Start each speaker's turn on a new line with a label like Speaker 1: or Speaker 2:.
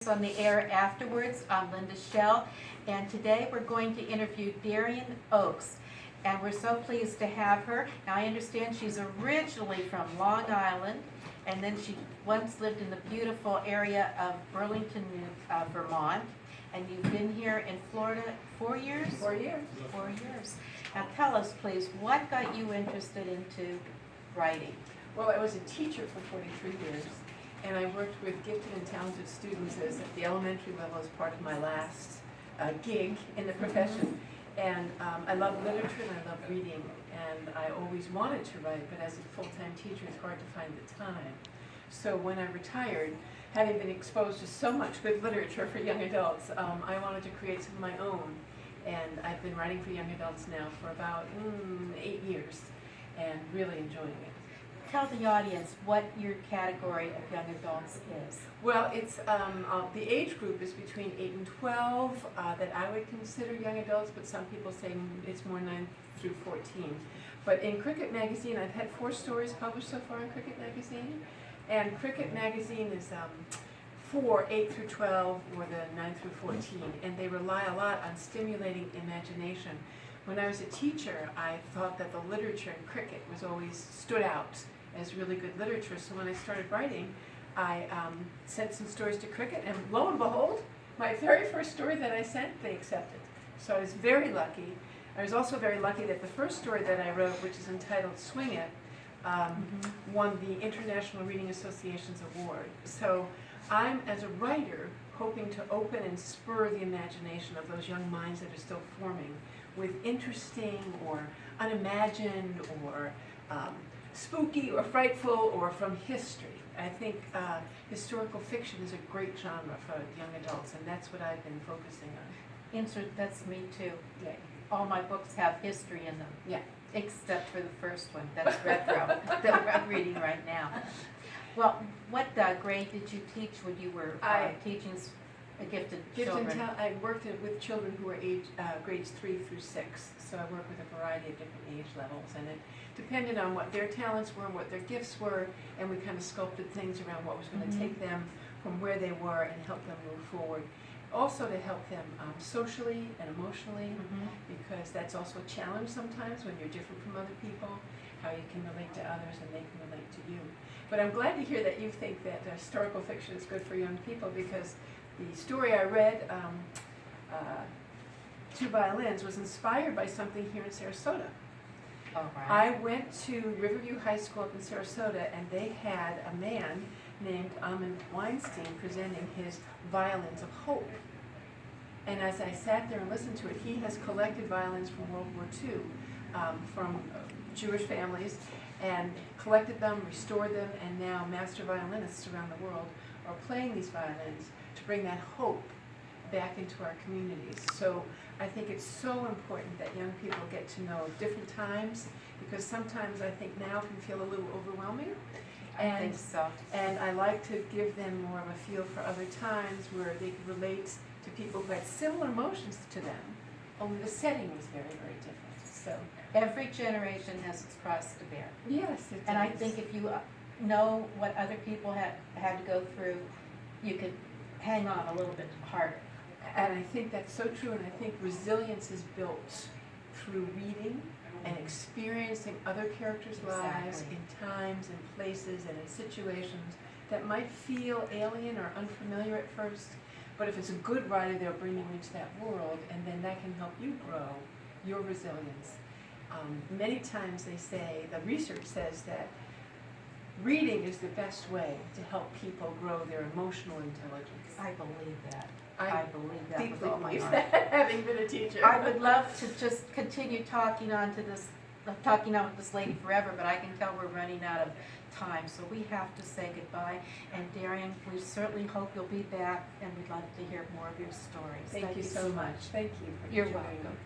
Speaker 1: On the air afterwards. I'm Linda Shell, and today we're going to interview Darian Oakes, and we're so pleased to have her. Now I understand she's originally from Long Island, and then she once lived in the beautiful area of Burlington, Vermont, and you've been here in Florida 4 years?
Speaker 2: 4 years.
Speaker 1: 4 years. Now tell us please, what got you interested into writing?
Speaker 2: Well, I was a teacher for 43 years, and I worked with gifted and talented students at the elementary level as part of my last gig in the profession. And I love literature and I love reading, and I always wanted to write, but as a full-time teacher, it's hard to find the time. So when I retired, having been exposed to so much good literature for young adults, I wanted to create some of my own. And I've been writing for young adults now for about 8 years, and really enjoying it.
Speaker 1: Tell the audience what your category of young adults is.
Speaker 2: Well, it's the age group is between 8 and 12 that I would consider young adults, but some people say it's more 9 through 14. But in Cricket Magazine, I've had 4 stories published so far in Cricket Magazine, and Cricket Magazine is for 8 through 12 or the 9 through 14, and they rely a lot on stimulating imagination. When I was a teacher, I thought that the literature in cricket was always stood out as really good literature. So when I started writing, I sent some stories to Cricket, and lo and behold, my very first story that I sent, they accepted. So I was very lucky. I was also very lucky that the first story that I wrote, which is entitled Swing It, won the International Reading Association's award. So I'm, as a writer, hoping to open and spur the imagination of those young minds that are still forming with interesting or unimagined or spooky or frightful or from history. I think historical fiction is a great genre for young adults, and that's what I've been focusing on.
Speaker 1: That's me too.
Speaker 2: Yeah.
Speaker 1: All my books have history in them.
Speaker 2: Yeah.
Speaker 1: Except for the first one, that's retro, that I'm reading right now. Well, what grade did you teach when you were teaching gifted children?
Speaker 2: I worked with children who were grades 3 through 6, so I worked with a variety of different age levels, and it depended on what their talents were and what their gifts were, and we kind of sculpted things around what was going to take them from where they were and help them move forward. Also to help them socially and emotionally, because that's also a challenge sometimes when you're different from other people, how you can relate to others and they can relate to you. But I'm glad to hear that you think that historical fiction is good for young people, because the story I read, Two Violins, was inspired by something here in Sarasota.
Speaker 1: Oh, right.
Speaker 2: I went to Riverview High School up in Sarasota, and they had a man named Amon Weinstein presenting his Violins of Hope. And as I sat there and listened to it, he has collected violins from World War II, from Jewish families, and collected them, restored them, and now master violinists around the world are playing these violins to bring that hope back into our communities. So I think it's so important that young people get to know different times, because sometimes I think now can feel a little overwhelming.
Speaker 1: I think so.
Speaker 2: And I like to give them more of a feel for other times where they can relate to people who had similar emotions to them, only the setting was very, very different. So
Speaker 1: Every generation has its cross to bear.
Speaker 2: yes, it
Speaker 1: And I
Speaker 2: does.
Speaker 1: think if you know what other people had to go through, you could hang on a little bit harder.
Speaker 2: And I think that's so true, and I think resilience is built through reading and experiencing other characters' lives
Speaker 1: Exactly.
Speaker 2: in times and places and in situations that might feel alien or unfamiliar at first, but if it's a good writer, they'll bring you into that world, and then that can help you grow your resilience. Many times they say, the research says that reading is the best way to help people grow their emotional intelligence.
Speaker 1: I believe that.
Speaker 2: I
Speaker 1: I believe that with
Speaker 2: deeply
Speaker 1: all my
Speaker 2: believe
Speaker 1: heart.
Speaker 2: that, having been a teacher.
Speaker 1: I would love to just continue talking on with this lady forever, but I can tell we're running out of time, so we have to say goodbye. And Darian, we certainly hope you'll be back, and we'd love to hear more of your stories.
Speaker 2: Thank you so much. Thank you for
Speaker 1: You're
Speaker 2: joining
Speaker 1: welcome.
Speaker 2: me.